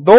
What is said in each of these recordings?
2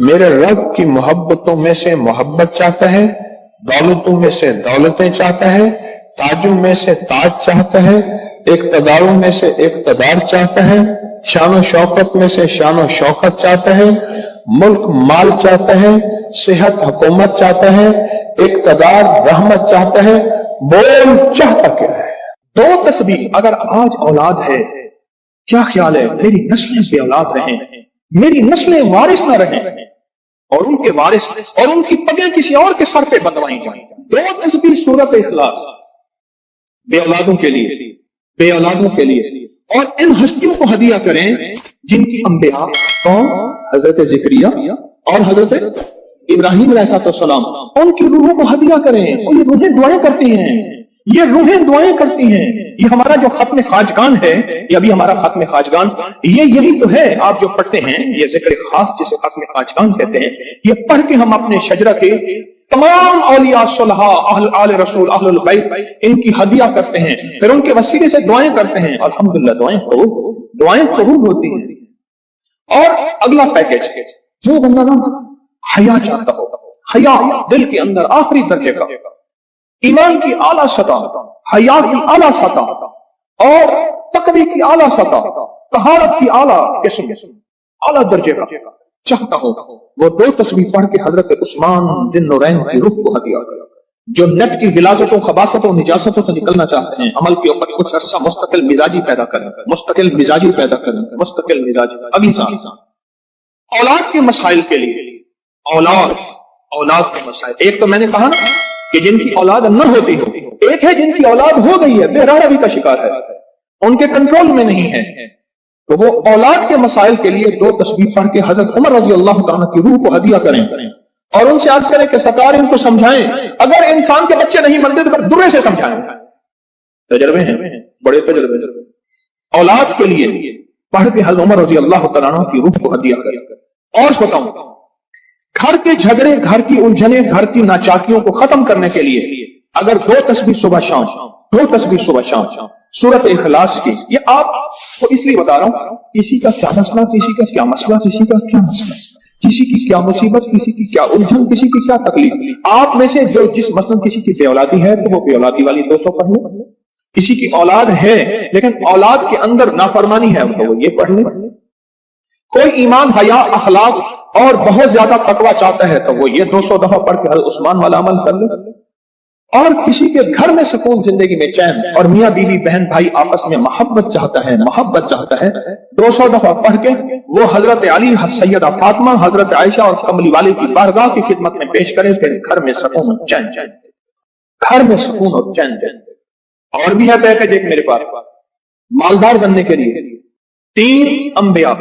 میرے رب کی محبتوں میں سے محبت چاہتا ہے، دولتوں میں سے دولتیں چاہتا ہے، تاجوں میں سے تاج چاہتا ہے، اقتداروں میں سے اقتدار چاہتا ہے، شان و شوکت میں سے شان و شوکت چاہتا ہے، ملک مال چاہتا ہے، صحت حکومت چاہتا ہے، اقتدار رحمت چاہتا ہے، بول چاہتا کیا ہے؟ دو تسبیح اگر آج اولاد ہے، کیا خیال ہے میری نسلیں بے اولاد رہیں، میری نسلیں وارث نہ رہیں، اور ان کے وارث اور ان کی پگیں کسی اور کے سر پہ بندوائی جائیں. دو تسبیح سورت اخلاص بے اولادوں کے لیے، بے اولادوں کے لیے، اور ان ہستیوں کو ہدیہ کریں جن کی انبیاء کون؟ حضرت زکریا اور حضرت ابراہیم علیہ السلام، ان کی روحوں کو ہدیہ کریں. اور یہ روحیں دعائیں کرتی ہیں، یہ روحیں دعائیں کرتی ہیں. یہ ہمارا جو ختم خواجگان ہے، یہ ابھی ہمارا ختم خواجگان یہی تو ہے آپ جو پڑھتے ہیں، یہ ذکر خاص جسے ختم خواجگان کہتے ہیں. یہ پڑھ کے ہم اپنے شجرہ کے تمام اولیاء صلحاء اہل آل رسول اہل البیت ان کی ہدیہ کرتے ہیں، پھر ان کے وسیلے سے دعائیں کرتے ہیں. الحمدللہ دعائیں قبول ہوتی ہیں. اور اگلا پیکج، جو بندہ حیا چاہتا ہو، حیا دل کے اندر آخری درجے کا، ایمان کی اعلیٰ سطح، حیا کی اعلیٰ سطح، اور تقوی کی اعلیٰ سطح، طہارت کی اعلیٰ قسم، اعلیٰ درجے کا چاہتا ہو، وہ دو تسبیح پڑھ کے حضرت عثمان ذی النورین کی روح کو ہدیہ کرے. جو نیٹ کی غلاظتوں، خباثتوں، نجاستوں سے نکلنا چاہتے ہیں، عمل کے اوپر کچھ عرصہ مستقل مزاجی پیدا کریں، مستقل مزاجی پیدا کریں، مستقل مزاجی. اگلی سال اولاد کے مسائل کے لیے، اولاد کے مسائل، ایک تو میں نے کہا نا کہ جن کی اولاد نہ ہوتی ہو، ایک ہے جن کی اولاد ہو گئی ہے، بے روی کا شکار ہے، ان کے کنٹرول میں نہیں ہے. تو وہ اولاد کے مسائل کے لیے دو تسبیح پڑھ کے حضرت عمر رضی اللہ تعالیٰ کی روح کو ہدیہ کریں اور ان سے عرض کریں کہ سرکار ان کو سمجھائیں. اگر انسان کے بچے نہیں بنتے تو پھر درے سے سمجھائیں. تجربے ہیں، بڑے تجربے. اولاد کے لیے پڑھ کے حضرت عمر رضی اللہ تعالیٰ کی روح کو ہدیہ کریں. اور بتاؤں، گھر کے جھگڑے، گھر کی الجھنیں، گھر کی ناچاکیوں کو ختم کرنے کے لیے اگر دو تسبیح صبح شام، دو تسبیح صبح شام سورت اخلاص کی. یہ آپ کو اس لیے بتا رہا ہوں، کسی کا کیا مسئلہ، کسی کا کیا مسئلہ، کسی کا کیا مسئلہ، کسی کی کیا مصیبت، کسی کی کیا الجھن، کسی کی کیا تکلیف. آپ میں سے جو جس مثلا کسی کی بے اولادی ہے تو وہ بے اولادی والی 200 پڑھ لیں. کسی کی اولاد ہے لیکن اولاد کے اندر نافرمانی ہے تو وہ یہ پڑھ لیں. کوئی ایمان، حیا، اخلاق اور بہت زیادہ تقوی چاہتا ہے تو وہ یہ 200 دفعہ پڑھ کے حضرت عثمان والا عمل کر لے. اور کسی کے گھر میں سکون، زندگی میں چین، اور میاں بیوی بہن بھائی آپس میں محبت چاہتا ہے، محبت چاہتا ہے، 200 دفعہ پڑھ کے وہ حضرت علی، سیدہ فاطمہ، حضرت عائشہ اور کملی والے کی بارگاہ کی خدمت میں پیش کرے، پھر گھر میں سکون اور چین، گھر میں سکون اور چین. اور بھی ہے پیکج ایک میرے پاس مالدار بننے کے لیے. 3 انبیاء،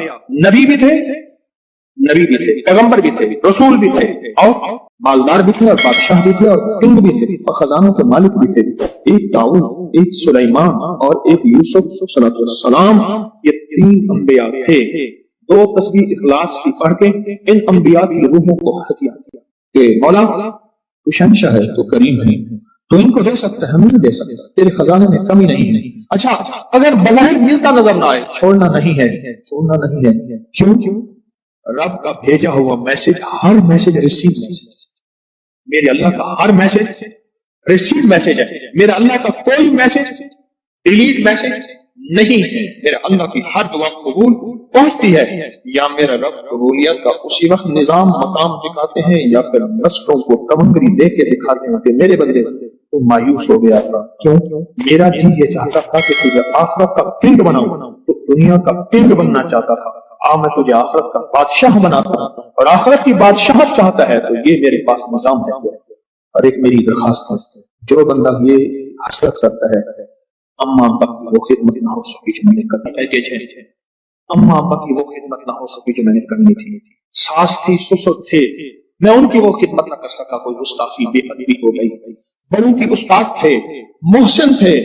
نبی بھی تھے، پیغمبر بھی تھے، رسول بھی تھے، اور مالدار بھی تھے، اور بادشاہ بھی تھے، اور کنگ بھی تھے، اور خزانوں کے مالک بھی تھے. ایک داؤد، ایک سلیمان اور ایک یوسف صلی اللہ علیہ وسلم. یہ 3 انبیاء تھے. 2 تسبیح اخلاص کی پڑھ کے ان انبیاء کی روحوں کو ہدیہ کیا کہ مولا تو شہنشاہ ہے، تو کریم ہے، تو ان کو دے سکتا ہے، ہم نہیں دے سکتا، تیرے خزانے میں کمی نہیں ہے. اچھا اگر بظاہر ملتا نظر نہ آئے، چھوڑنا نہیں ہے، چھوڑنا نہیں ہے. کیوں؟ رب کا بھیجا ہوا میسج، ہر میسج ریسیو میسج، میرے اللہ کا ہر میسج ریسیو میسج ہے. میرا اللہ کا کوئی میسج ڈیلیٹ میسج نہیں ہے. میرا اللہ کی ہر دعا قبول پہنچتی ہے. یا میرا رب قبولیت کا اسی وقت نظام مقام دکھاتے ہیں، یا پھر نسلوں کو تمنگری دے کے دکھاتے ہیں کہ میرے بندے تو مایوس ہو گیا تھا. کیوں؟ میرا جی یہ چاہتا تھا کہ تجھے آخرت کا کنگ بناؤں، تو دنیا کا کنگ بننا چاہتا تھا. میں تجھے آخرت کا بادشاہ بناتا ہوں، اور آخرت کی بادشاہت چاہتا ہے تو یہ میرے پاس نظام ہے. اور ایک میری درخواست ہے، جو بندہ یہ حسرت کرتا ہے اما ابا کی وہ خدمت نہ ہو سکی جو میں نے کرنی تھی، اما ابا کی وہ خدمت نہ ہو سکی جو میں نے کرنی تھی، ساس تھی، سسر تھے، میں ان کی وہ خدمت نہ کر سکا، کوئی گستاخی، بے ادبی ہو گئی. بڑوں کے استاد تھے، محسن تھے،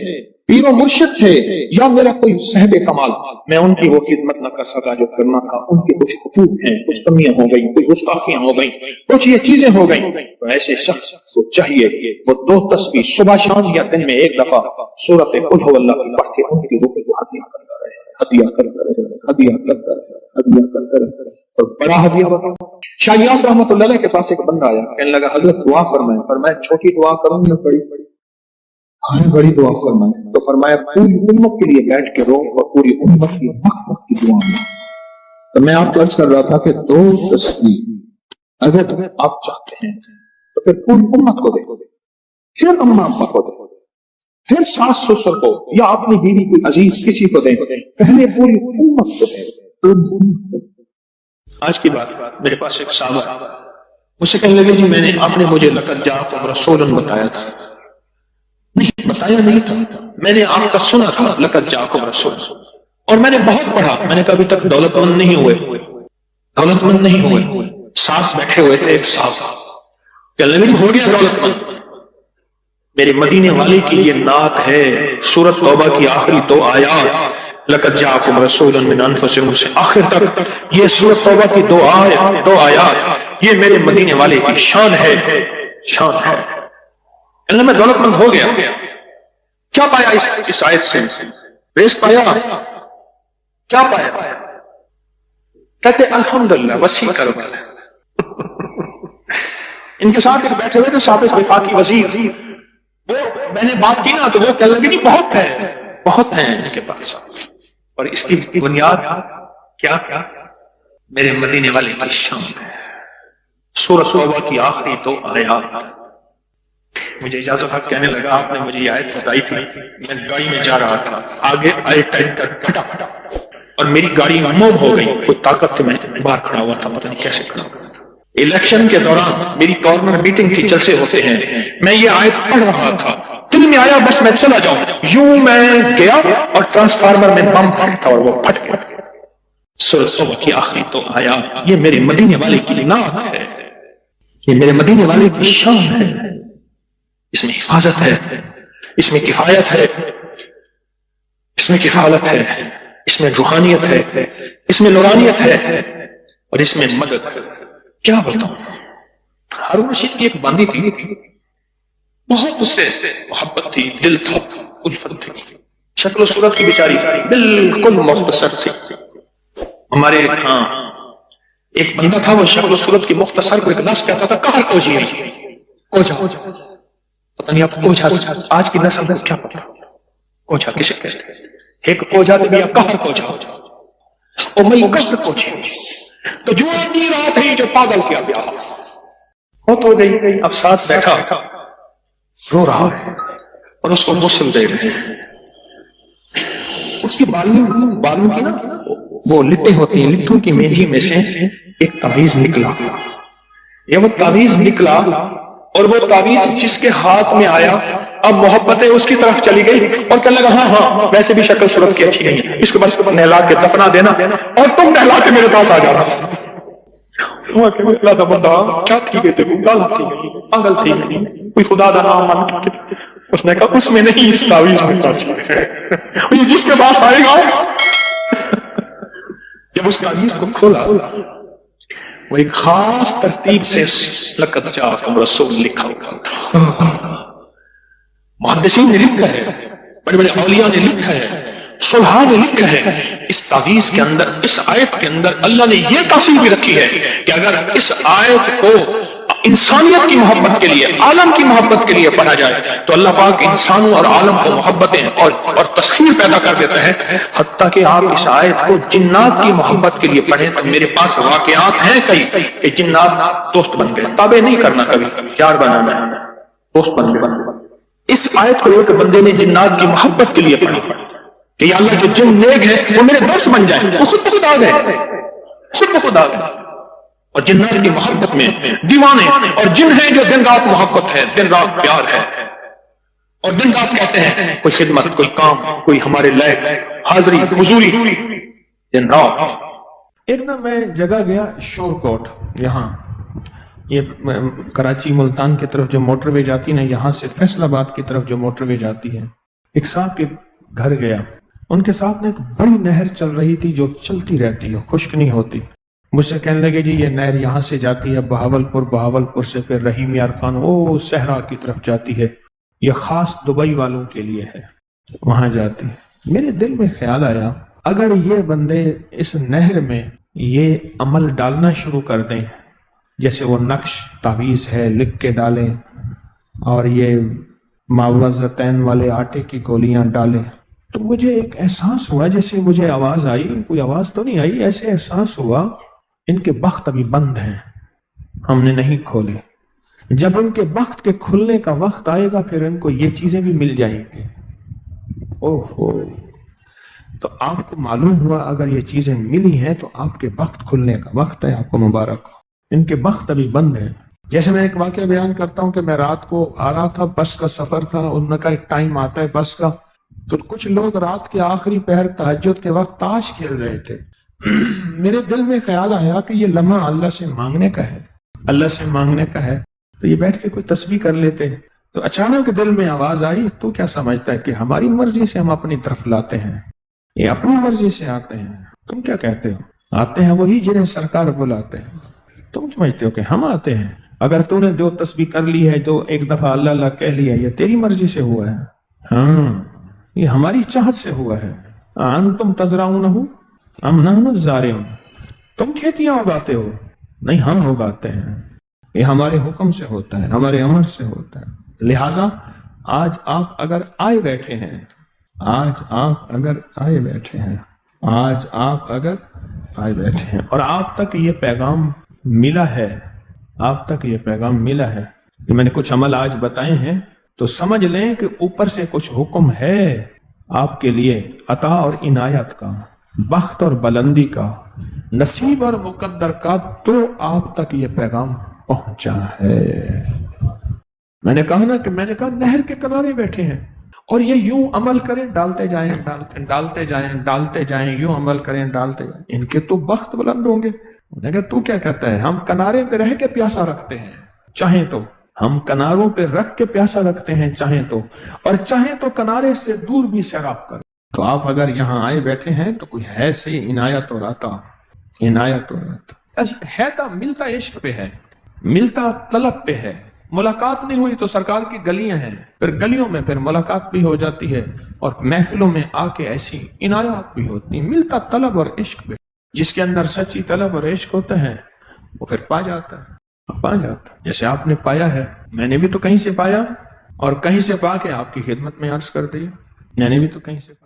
پیر و مرشد تھے، یا میرا کوئی صاحب کمال، میں ان کی وہ خدمت نہ کر سکا جو کرنا تھا. ان کے کچھ حقوق ہیں، کچھ کمیاں ہو گئی، کچھ گستاخیاں ہو گئی، کچھ یہ چیزیں ہو گئیں. تو ایسے شخص کو چاہیے وہ 2 تسبیح صبح شام یا دن میں 1 دفعہ سورۃ قل هو اللہ کی پڑھ کے ان کی روح کو ہدیہ کرتا رہے، ہدیہ کرتا رہے، ہدیہ کرتا رہے. دیا کرتے رہتے اور بڑا ہدیہ بتا۔ شاہ یاس رحمۃ اللہ علیہ کے پاس ایک بندہ آیا، کہنے لگا حضرت دعا فرمائیں۔ فرمایا چھوٹی دعا کروں یا بڑی؟ بڑی دعا فرمائیں۔ تو فرمایا پوری امت کے لیے بیٹھ کے رو اور پوری امت کی مغفرت کی دعا میں۔ تو میں آپ کو عرض کر رہا تھا کہ 2 تصویر اگر آپ چاہتے ہیں تو پھر پوری امت کو دے، پھر اماں ابا کو دے، پھر ساس سسر کو، یا اپنی بیوی کوئی عزیز کسی کو دیں، پہلے پوری امت کو دیں۔ آج کی بات، میرے پاس ایک صحابہ مجھے کہنے لگے جی میں نے آپ نے مجھے لقد جاءکم رسول بتایا تھا۔ نہیں بتایا نہیں تھا، میں نے آپ کا سنا تھا لقد جاءکم رسول، اور میں نے بہت پڑھا۔ میں نے کبھی تک دولت مند نہیں ہوئے۔ ساتھ بیٹھے ہوئے تھے ایک صاحب، کہنے لگے ہو گیا دولت مند۔ میرے مدینے والے کی یہ نعت ہے، سورۃ توبہ کی آخری 2 آیات، لقد جاءکم رسول من انفسکم سے آخر تک یہ سورۃ توبہ کی 2 آیات، یہ میرے مدینے والے کی شان ہے۔ میں دولت مند ہو گیا۔ کیا پایا اس آیت سے؟ رزق پایا؟ کیا پایا؟ کہتے الحمدللہ وسیع کرو۔ ان کے ساتھ بیٹھے ہوئے تھے صاحب وفاقی وزیر، وہ میں نے بات کی نا تو وہ کہنے لگے بہت ہیں ان کے پاس، اور اس کی بنیاد کیا؟ میرے مدینے والے کی شان ہے۔ سورۃ توبہ کی آخری 2 آیات۔ مجھے اجازت حق کہنے لگا آپ نے مجھے یہ آیت بتائی تھی، میں گاڑی میں جا رہا تھا، آگے آئے ٹائپ کر پھٹا اور میری گاڑی موم ہو گئی، کوئی طاقت تھی، میں باہر کھڑا ہوا تھا، پتہ نہیں کیسے کھڑا۔ الیکشن کے دوران میری کارنر میٹنگ کی، جلسے ہوتے ہیں، میں یہ آیت پڑھ رہا تھا، دل میں آیا بس میں چلا جاؤں، یوں میں گیا اور ٹرانسفارمر میں بم تھا اور وہ پھٹ گیا۔ سورۃ توبہ کی آخری 2 آیات، یہ میرے مدینے والے کی نعت ہے، یہ میرے مدینے والے کی شان ہے۔ اس میں حفاظت ہے، اس میں کفایت ہے، اس میں کفالت ہے، اس میں روحانیت ہے، اس میں نورانیت ہے، اور اس میں مدد۔ کیا بتاؤں، ہارون رشید کی ایک باندی تھی، بہت اس سے محبت تھی، دل تھا، الفت تھی، شکل و صورت کی بیچاری بالکل مختصر تھی۔ ہمارے ہاں ایک بندہ تھا، وہ شکل و صورت کی مختصر کو ایک لفظ کہتا تھا کہر کوجی، کوجا، پتہ نہیں آپ کوجا آج کی نسل کو کیا پتا کوجا کسے کہتے ہیں؟ ایک کوجا تو بیا کہر کوجا، او میں کہر کوجی، تو جو آدھی رات ہے جو پاگل کیا گیا، فوت ہو گئی، اب ساتھ بیٹھا رو رہا ہے اور اس کو غسل دے رہے ہیں۔ اس کی بالوں کی نا وہ لٹیں ہوتی ہیں، لٹوں کی مینجی میں سے ایک تعویذ نکلا، یہ وہ تعویذ نکلا، اور وہ تعویذ جس کے ہاتھ میں آیا اب محبتیں اس کی طرف چلی گئی، اور کہنے لگا ہاں ویسے بھی شکل صورت کی اچھی نہیں ہے، اس کو بس نہلا کے دفنا دینا اور تم نہلا کے میرے پاس آ جانا۔ کیا تھی گئی پاگل تھی، کوئی خدا دا نام مان، اس نے کہا اس میں نہیں، اس تعویذ میں جس کے پاس آئے گا۔ جب اس تعویذ کو کھولا، وہ ایک خاص ترتیب سے لقد جاءکم رسول لکھا ہوا تھا۔ محدثین نے لکھا ہے، بڑے بڑے اولیاء نے لکھا ہے، صلحاء نے لکھا ہے، اس تعویذ کے اندر، اس آیت کے اندر اللہ نے یہ تاثیر بھی رکھی ہے کہ اگر اس آیت کو انسانیت کی محبت کے لیے، عالم کی محبت کے لیے پڑھا جائے تو اللہ پاک انسانوں اور عالم کو محبتیں اور تسخیر پیدا کر دیتا ہے، حتیٰ کہ آپ اس آیت کو جنات کی محبت کے لیے پڑھیں تو میرے پاس واقعات ہیں کئی کہ جنات دوست بن گئے۔ تابع نہیں کرنا، کبھی یار بنانا ہے، دوست بن گئے۔ اس آیت کو ایک بندے نے جنات کی محبت کے لیے پڑھا کہ یا اللہ جو جن نیک ہے وہ میرے دوست بن جائیں، وہ خود بخود آ گئے، خود بخود آ گئے۔ اور جنات کی محبت میں دیوانے اور جن ہیں جو دن رات محبت ہے، دن رات پیار ہے، اور دن رات کہتے ہیں کوئی خدمت، کوئی کام، کوئی ہمارے لائق حاضری حضوری، دن رات۔ ایک دن میں جگہ گیا شور کوٹ، یہاں یہ کراچی ملتان کی طرف جو موٹر وے جاتی نا، یہاں سے فیصل آباد کی طرف جو موٹر وے جاتی ہے، ایک صاحب کے گھر گیا، ان کے ساتھ ایک بڑی نہر چل رہی تھی جو چلتی رہتی ہے، خشک نہیں ہوتی۔ مجھ سے کہنے لگے جی یہ نہر یہاں سے جاتی ہے بہاولپور، بہاولپور سے پھر رحیم یار خان او صحرا کی طرف جاتی ہے، یہ خاص دبئی والوں کے لیے ہے، وہاں جاتی ہے۔ میرے دل میں خیال آیا اگر یہ بندے اس نہر میں یہ عمل ڈالنا شروع کر دیں، جیسے وہ نقش تعویذ ہے لکھ کے ڈالیں، اور یہ معوذتین والے آٹے کی گولیاں ڈالیں، تو مجھے ایک احساس ہوا، جیسے مجھے آواز آئی، کوئی آواز تو نہیں آئی، ایسے احساس ہوا ان کے بخت ابھی بند ہیں، ہم نے نہیں کھولے۔ جب ان کے بخت کے کھلنے کا وقت آئے گا پھر ان کو یہ چیزیں بھی مل جائیں گی۔ اوہو، تو آپ کو معلوم ہوا اگر یہ چیزیں ملی ہیں تو آپ کے بخت کھلنے کا وقت ہے، آپ کو مبارک ہو۔ ان کے بخت ابھی بند ہیں۔ جیسے میں ایک واقعہ بیان کرتا ہوں کہ میں رات کو آ رہا تھا، بس کا سفر تھا، ان کا ایک ٹائم آتا ہے بس کا، تو کچھ لوگ رات کے آخری پہر تہجد کے وقت تاش کھیل رہے تھے۔ میرے دل میں خیال آیا کہ یہ لمحہ اللہ سے مانگنے کا ہے، اللہ سے مانگنے کا ہے، تو یہ بیٹھ کے کوئی تسبیح کر لیتے۔ تو اچانک دل میں آواز آئی، تو کیا سمجھتا ہے کہ ہماری مرضی سے ہم اپنی طرف لاتے ہیں، یہ اپنی مرضی سے آتے ہیں؟ تم کیا کہتے ہو؟ آتے ہیں وہی جنہیں سرکار بلاتے ہیں، تم سمجھتے ہو کہ ہم آتے ہیں؟ اگر تو نے جو تسبیح کر لی ہے، جو ایک دفعہ اللہ اللہ کہہ لیا، یہ تیری مرضی سے ہوا ہے؟ ہاں، یہ ہماری چاہت سے ہوا ہے۔ انتم تزرعونہ ام نحن الزارعون، تم کھیتیاں اگاتے ہو؟ نہیں، ہم اگاتے ہیں، یہ ہمارے حکم سے ہوتا ہے، ہمارے امر سے ہوتا ہے۔ لہٰذا آج آپ اگر آئے بیٹھے ہیں، آج آپ اگر آئے بیٹھے ہیں، آج آپ اگر آئے بیٹھے ہیں اور آپ تک یہ پیغام ملا ہے، آپ تک یہ پیغام ملا ہے کہ میں نے کچھ عمل آج بتائے ہیں، تو سمجھ لیں کہ اوپر سے کچھ حکم ہے آپ کے لیے، عطا اور عنایت کا، بخت اور بلندی کا، نصیب اور مقدر کا، تو آپ تک یہ پیغام پہنچا ہے۔ میں نے کہا نہر کے کنارے بیٹھے ہیں اور یہ یوں عمل کریں، ڈالتے جائیں ڈالتے جائیں ڈالتے جائیں، یوں عمل کریں ڈالتے جائیں، ان کے تو بخت بلند ہوں گے۔ میں نے کہا تو کیا کہتا ہے؟ ہم کنارے پہ رہ کے پیاسا رکھتے ہیں، چاہیں تو ہم کناروں پہ رکھ کے پیاسا رکھتے ہیں، چاہیں تو، اور چاہیں تو کنارے سے دور بھی سیراب کر۔ تو آپ اگر یہاں آئے بیٹھے ہیں تو کوئی ہے صحیح عنایت اور عطا، عنایت اور عطا ہے، تو ملتا عشق پہ ہے، ملتا طلب پہ ہے۔ ملاقات نہیں ہوئی تو سرکار کی گلیاں ہیں، پھر گلیوں میں پھر ملاقات بھی ہو جاتی ہے، اور محفلوں میں آ کے ایسی عنایات بھی ہوتی ہیں، ملتا طلب اور عشق پہ۔ جس کے اندر سچی طلب اور عشق ہوتا ہے وہ پھر پا جاتا ہے، جیسے آپ نے پایا ہے، میں نے بھی تو کہیں سے پایا، اور کہیں سے پا کے آپ کی خدمت میں عرض کر دیا، میں نے بھی تو کہیں سے پایا۔